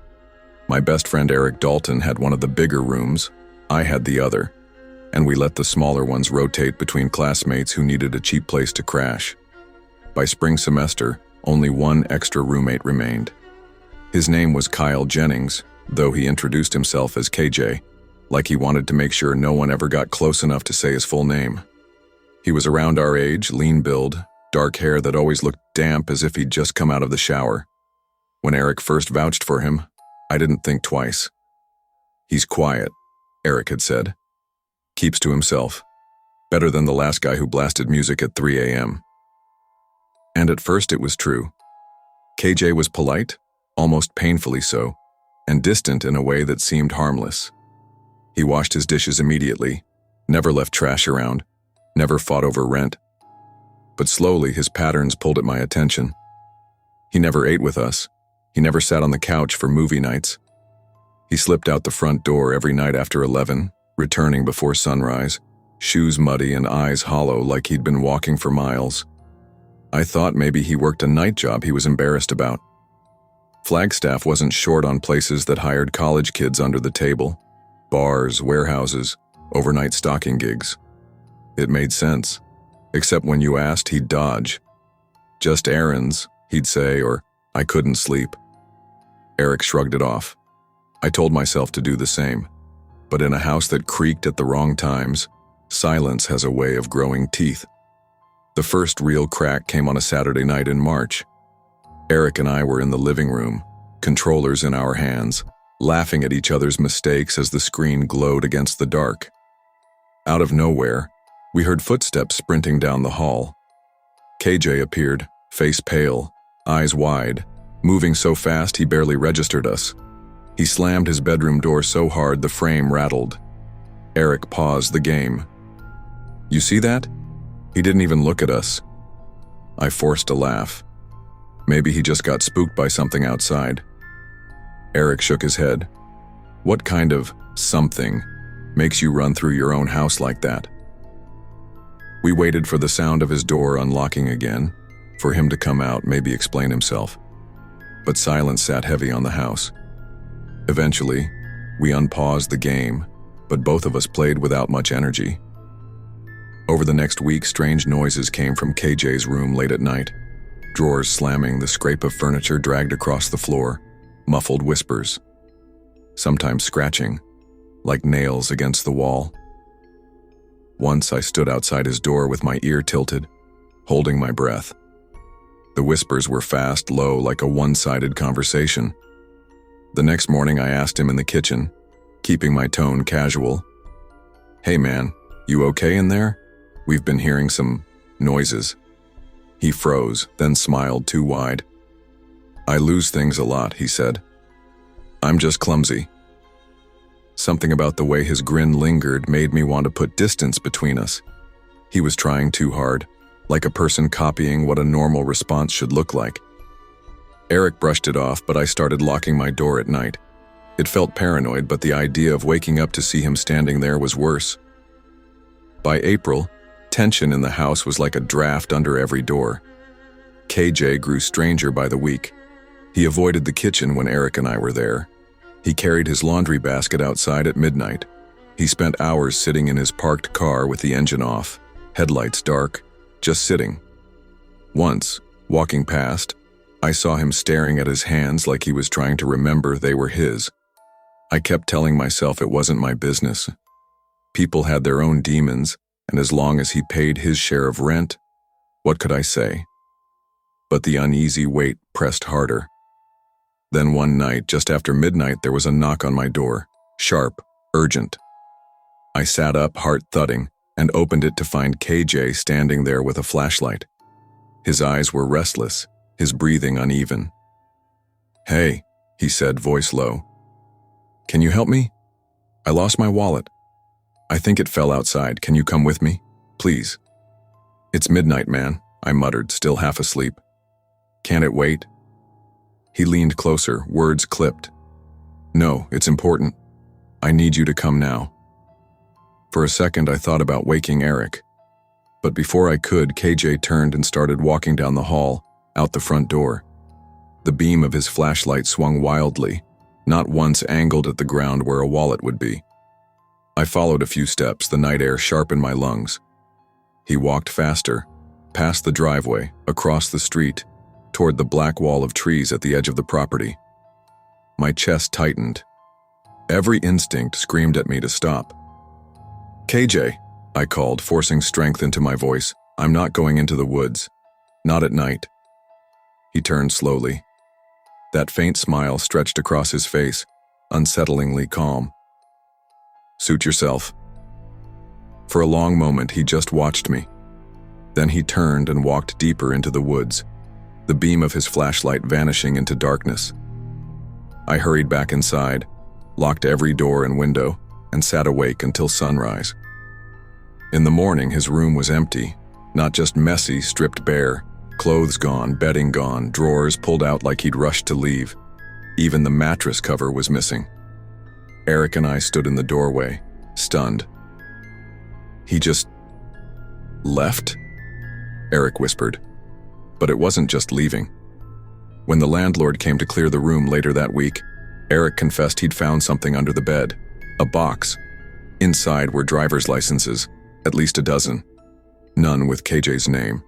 My best friend Eric Dalton had one of the bigger rooms, I had the other, and we let the smaller ones rotate between classmates who needed a cheap place to crash. By spring semester, only one extra roommate remained. His name was Kyle Jennings, though he introduced himself as KJ, like he wanted to make sure no one ever got close enough to say his full name. He was around our age, lean build, dark hair that always looked damp as if he'd just come out of the shower. When Eric first vouched for him, I didn't think twice. "He's quiet," Eric had said. "Keeps to himself. Better than the last guy who blasted music at 3 a.m. And at first it was true. KJ was polite, almost painfully so, and distant in a way that seemed harmless. He washed his dishes immediately, never left trash around, never fought over rent. But slowly his patterns pulled at my attention. He never ate with us. He never sat on the couch for movie nights. He slipped out the front door every night after 11, returning before sunrise, shoes muddy and eyes hollow like he'd been walking for miles. I thought maybe he worked a night job he was embarrassed about. Flagstaff wasn't short on places that hired college kids under the table. Bars, warehouses, overnight stocking gigs. It made sense, except when you asked, he'd dodge. Just errands, he'd say, or I couldn't sleep. Eric shrugged it off. I told myself to do the same. But in a house that creaked at the wrong times, silence has a way of growing teeth. The first real crack came on a Saturday night in March. Eric and I were in the living room, controllers in our hands, laughing at each other's mistakes as the screen glowed against the dark. Out of nowhere, we heard footsteps sprinting down the hall. KJ appeared, face pale, eyes wide, moving so fast he barely registered us. He slammed his bedroom door so hard the frame rattled. Eric paused the game. "You see that?" He didn't even look at us. I forced a laugh. Maybe he just got spooked by something outside. Eric shook his head. "What kind of something makes you run through your own house like that?" We waited for the sound of his door unlocking again, for him to come out, maybe explain himself. But silence sat heavy on the house. Eventually, we unpaused the game, but both of us played without much energy. Over the next week, strange noises came from KJ's room late at night. Drawers slamming, the scrape of furniture dragged across the floor, muffled whispers. Sometimes scratching, like nails against the wall. Once I stood outside his door with my ear tilted, holding my breath. The whispers were fast, low, like a one-sided conversation. The next morning I asked him in the kitchen, keeping my tone casual, "Hey man, you okay in there? We've been hearing some noises." He froze, then smiled too wide. "I lose things a lot," he said. "I'm just clumsy." Something about the way his grin lingered made me want to put distance between us. He was trying too hard, like a person copying what a normal response should look like. Eric brushed it off, but I started locking my door at night. It felt paranoid, but the idea of waking up to see him standing there was worse. By April, tension in the house was like a draft under every door. KJ grew stranger by the week. He avoided the kitchen when Eric and I were there. He carried his laundry basket outside at midnight. He spent hours sitting in his parked car with the engine off, headlights dark, just sitting. Once, walking past, I saw him staring at his hands like he was trying to remember they were his. I kept telling myself it wasn't my business. People had their own demons, and as long as he paid his share of rent, what could I say? But the uneasy weight pressed harder. Then one night, just after midnight, there was a knock on my door, sharp, urgent. I sat up, heart thudding, and opened it to find KJ standing there with a flashlight. His eyes were restless, his breathing uneven. "Hey," he said, voice low. "Can you help me? I lost my wallet. I think it fell outside. Can you come with me? Please." "It's midnight, man," I muttered, still half asleep. "Can't it wait?" He leaned closer, words clipped. "No, it's important. I need you to come now." For a second, I thought about waking Eric. But before I could, KJ turned and started walking down the hall, out the front door. The beam of his flashlight swung wildly, not once angled at the ground where a wallet would be. I followed a few steps, the night air sharp in my lungs. He walked faster, past the driveway, across the street, toward the black wall of trees at the edge of the property. My chest tightened. Every instinct screamed at me to stop. "KJ," I called, forcing strength into my voice. "I'm not going into the woods. Not at night." He turned slowly. That faint smile stretched across his face, unsettlingly calm. "Suit yourself." For a long moment, he just watched me. Then he turned and walked deeper into the woods. the beam of his flashlight vanishing into darkness. I hurried back inside, locked every door and window, and sat awake until sunrise. In the morning, his room was empty, not just messy, stripped bare, clothes gone, bedding gone, drawers pulled out like he'd rushed to leave. Even the mattress cover was missing. Eric and I stood in the doorway, stunned. "He just left?" Eric whispered. But it wasn't just leaving. When the landlord came to clear the room later that week, Eric confessed he'd found something under the bed, a box. Inside were driver's licenses, at least a dozen. None with KJ's name.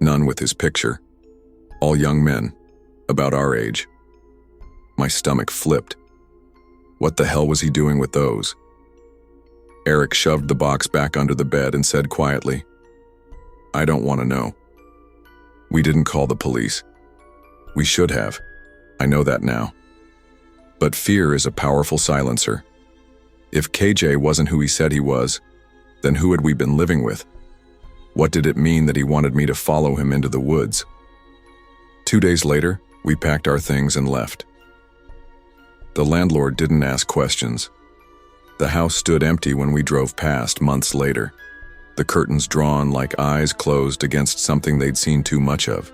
None with his picture. All young men, about our age. My stomach flipped. What the hell was he doing with those? Eric shoved the box back under the bed and said quietly, "I don't want to know." We didn't call the police. We should have. I know that now. But fear is a powerful silencer. If KJ wasn't who he said he was, then who had we been living with? What did it mean that he wanted me to follow him into the woods? 2 days later, we packed our things and left. The landlord didn't ask questions. The house stood empty when we drove past months later, the curtains drawn like eyes closed against something they'd seen too much of.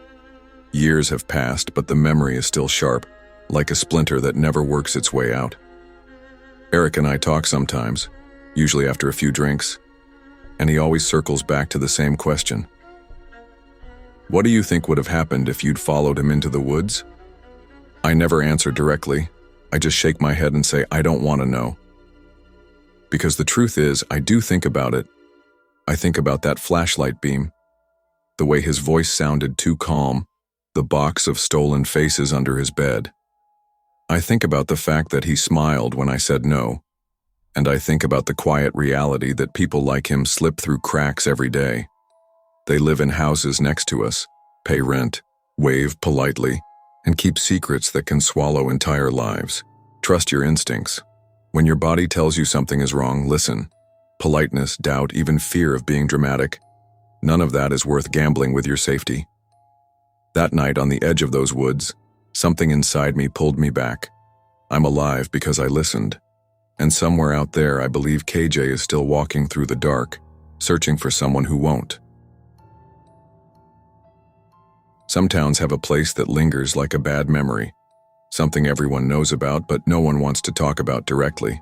Years have passed, but the memory is still sharp, like a splinter that never works its way out. Eric and I talk sometimes, usually after a few drinks, and he always circles back to the same question. "What do you think would have happened if you'd followed him into the woods?" I never answer directly. I just shake my head and say, "I don't want to know." Because the truth is, I do think about it. I think about that flashlight beam, the way his voice sounded too calm, the box of stolen faces under his bed. I think about the fact that he smiled when I said no, and I think about the quiet reality that people like him slip through cracks every day. They live in houses next to us, pay rent, wave politely, and keep secrets that can swallow entire lives. Trust your instincts. When your body tells you something is wrong, listen. Politeness, doubt, even fear of being dramatic, none of that is worth gambling with your safety. That night on the edge of those woods, something inside me pulled me back. I'm alive because I listened. And somewhere out there, I believe KJ is still walking through the dark, searching for someone who won't. Some towns have a place that lingers like a bad memory, something everyone knows about but no one wants to talk about directly.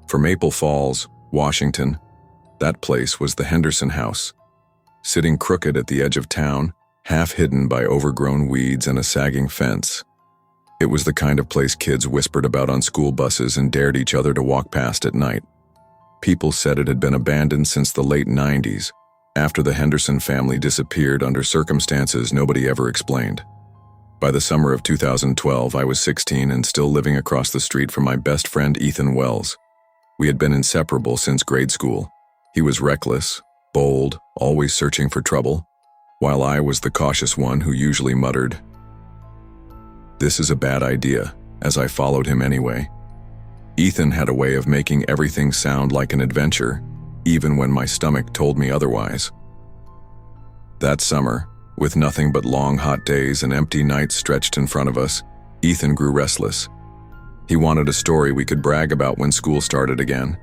For Maple Falls, Washington, that place was the Henderson house, sitting crooked at the edge of town, half hidden by overgrown weeds and a sagging fence. It was the kind of place kids whispered about on school buses and dared each other to walk past at night. People said it had been abandoned since the late 90s, after the Henderson family disappeared under circumstances nobody ever explained. By the summer of 2012, I was 16 and still living across the street from my best friend Ethan Wells. We had been inseparable since grade school. He was reckless, bold, always searching for trouble, while I was the cautious one who usually muttered, "This is a bad idea," as I followed him anyway. Ethan had a way of making everything sound like an adventure, even when my stomach told me otherwise. That summer, with nothing but long hot days and empty nights stretched in front of us, Ethan grew restless. He wanted a story we could brag about when school started again.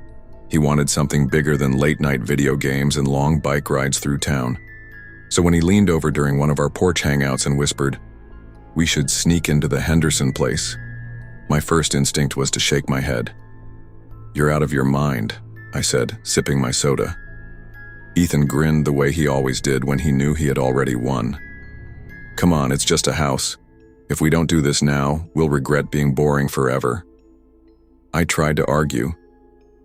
He wanted something bigger than late-night video games and long bike rides through town. So when he leaned over during one of our porch hangouts and whispered, "We should sneak into the Henderson place," my first instinct was to shake my head. "You're out of your mind," I said, sipping my soda. Ethan grinned the way he always did when he knew he had already won. "Come on, it's just a house. If we don't do this now, we'll regret being boring forever." I tried to argue.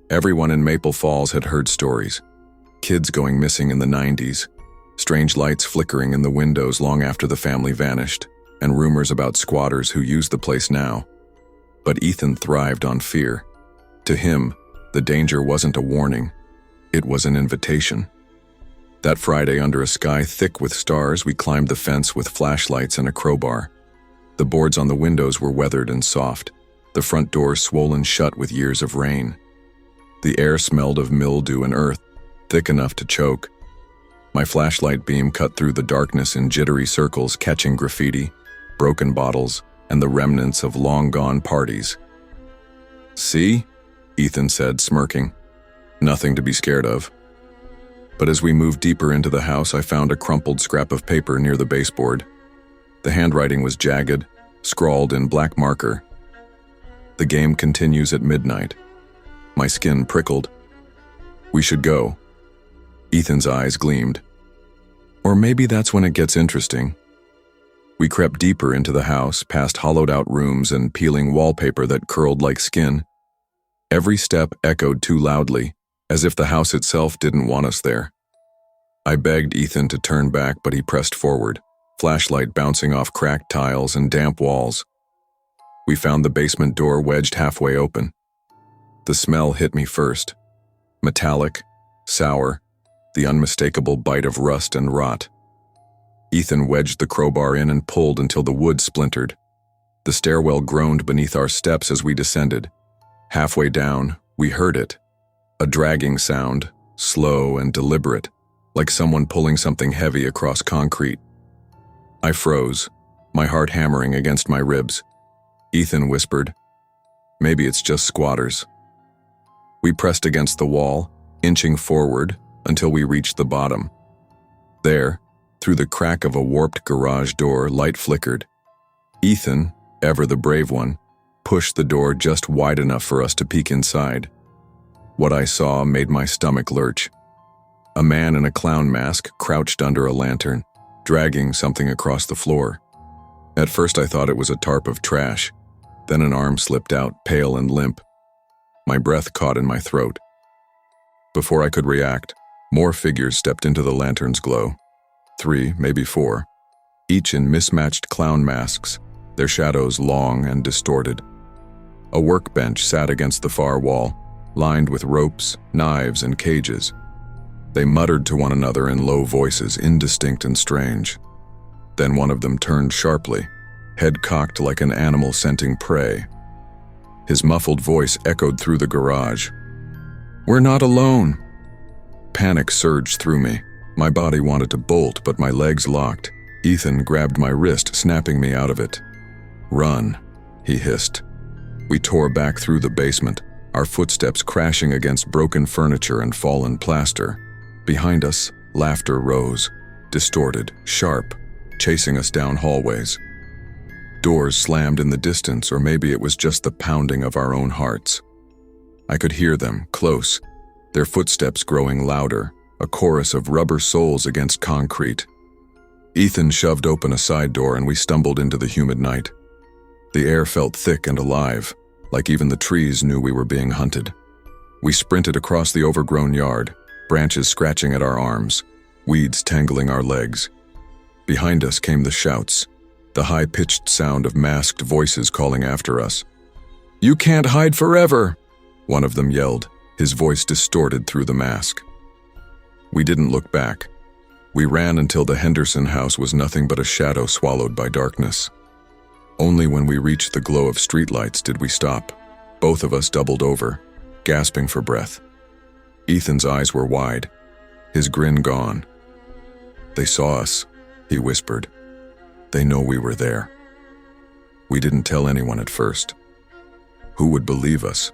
Everyone in Maple Falls had heard stories. Kids going missing in the 90s, strange lights flickering in the windows long after the family vanished, and rumors about squatters who used the place now. But Ethan thrived on fear. To him, the danger wasn't a warning. It was an invitation. That Friday, under a sky thick with stars, we climbed the fence with flashlights and a crowbar. The boards on the windows were weathered and soft, the front door swollen shut with years of rain. The air smelled of mildew and earth, thick enough to choke. My flashlight beam cut through the darkness in jittery circles, catching graffiti, broken bottles, and the remnants of long-gone parties. "See?" Ethan said, smirking. "Nothing to be scared of." But as we moved deeper into the house, I found a crumpled scrap of paper near the baseboard. The handwriting was jagged, scrawled in black marker. "The game continues at midnight." My skin prickled. "We should go." Ethan's eyes gleamed. "Or maybe that's when it gets interesting." We crept deeper into the house, past hollowed-out rooms and peeling wallpaper that curled like skin. Every step echoed too loudly, as if the house itself didn't want us there. I begged Ethan to turn back, but he pressed forward, flashlight bouncing off cracked tiles and damp walls. We found the basement door wedged halfway open. The smell hit me first. Metallic, sour, the unmistakable bite of rust and rot. Ethan wedged the crowbar in and pulled until the wood splintered. The stairwell groaned beneath our steps as we descended. Halfway down, we heard it. A dragging sound, slow and deliberate, like someone pulling something heavy across concrete. I froze, my heart hammering against my ribs. Ethan whispered, "Maybe it's just squatters." We pressed against the wall, inching forward until we reached the bottom. There, through the crack of a warped garage door, light flickered. Ethan, ever the brave one, pushed the door just wide enough for us to peek inside. What I saw made my stomach lurch. A man in a clown mask crouched under a lantern, dragging something across the floor. At first I thought it was a tarp of trash. Then an arm slipped out, pale and limp. My breath caught in my throat. Before I could react, more figures stepped into the lantern's glow. 3, maybe 4, each in mismatched clown masks, their shadows long and distorted. A workbench sat against the far wall, lined with ropes, knives, and cages. They muttered to one another in low voices, indistinct and strange. Then one of them turned sharply, head cocked like an animal scenting prey. His muffled voice echoed through the garage. "We're not alone." Panic surged through me. My body wanted to bolt, but my legs locked. Ethan grabbed my wrist, snapping me out of it. "Run," he hissed. We tore back through the basement, our footsteps crashing against broken furniture and fallen plaster. Behind us, laughter rose, distorted, sharp, chasing us down hallways. Doors slammed in the distance, or maybe it was just the pounding of our own hearts. I could hear them, close, their footsteps growing louder, a chorus of rubber soles against concrete. Ethan shoved open a side door and we stumbled into the humid night. The air felt thick and alive, like even the trees knew we were being hunted. We sprinted across the overgrown yard, branches scratching at our arms, weeds tangling our legs. Behind us came the shouts, the high-pitched sound of masked voices calling after us. "You can't hide forever!" one of them yelled, his voice distorted through the mask. We didn't look back. We ran until the Henderson house was nothing but a shadow swallowed by darkness. Only when we reached the glow of streetlights did we stop. Both of us doubled over, gasping for breath. Ethan's eyes were wide, his grin gone. "They saw us," he whispered. "They know we were there." We didn't tell anyone at first. Who would believe us?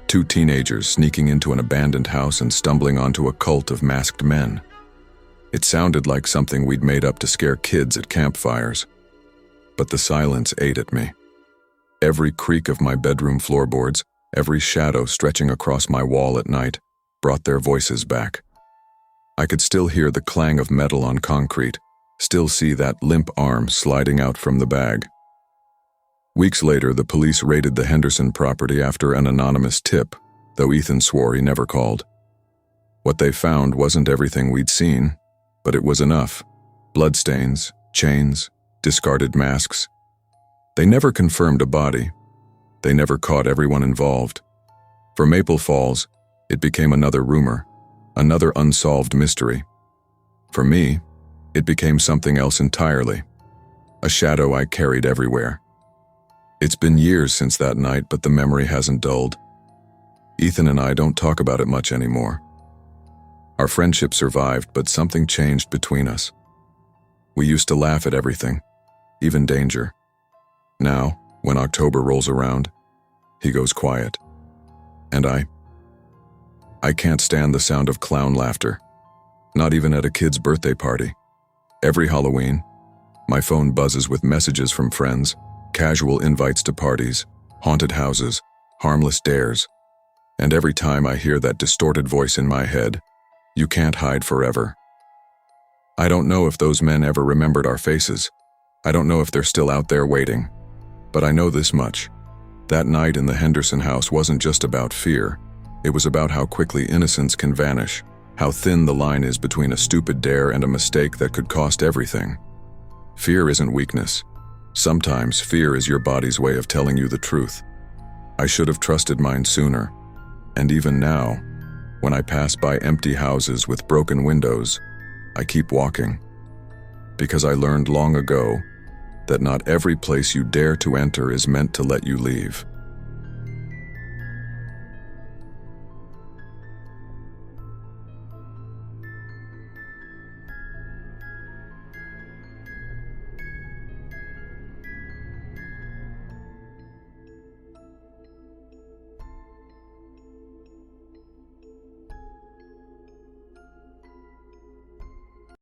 2 teenagers sneaking into an abandoned house and stumbling onto a cult of masked men. It sounded like something we'd made up to scare kids at campfires. But the silence ate at me. Every creak of my bedroom floorboards, every shadow stretching across my wall at night, brought their voices back. I could still hear the clang of metal on concrete, still see that limp arm sliding out from the bag. Weeks later, the police raided the Henderson property after an anonymous tip, though Ethan swore he never called. What they found wasn't everything we'd seen, but it was enough. Bloodstains, chains, discarded masks. They never confirmed a body. They never caught everyone involved. For Maple Falls, it became another rumor, another unsolved mystery. For me, it became something else entirely, a shadow I carried everywhere. It's been years since that night, but the memory hasn't dulled. Ethan and I don't talk about it much anymore. Our friendship survived, but something changed between us. We used to laugh at everything, even danger. Now, when October rolls around, he goes quiet. And I can't stand the sound of clown laughter, not even at a kid's birthday party. Every Halloween, my phone buzzes with messages from friends, casual invites to parties, haunted houses, harmless dares. And every time I hear that distorted voice in my head, "You can't hide forever." I don't know if those men ever remembered our faces. I don't know if they're still out there waiting. But I know this much. That night in the Henderson house wasn't just about fear. It was about how quickly innocence can vanish, how thin the line is between a stupid dare and a mistake that could cost everything. Fear isn't weakness. Sometimes fear is your body's way of telling you the truth. I should have trusted mine sooner. And even now, when I pass by empty houses with broken windows, I keep walking. Because I learned long ago that not every place you dare to enter is meant to let you leave.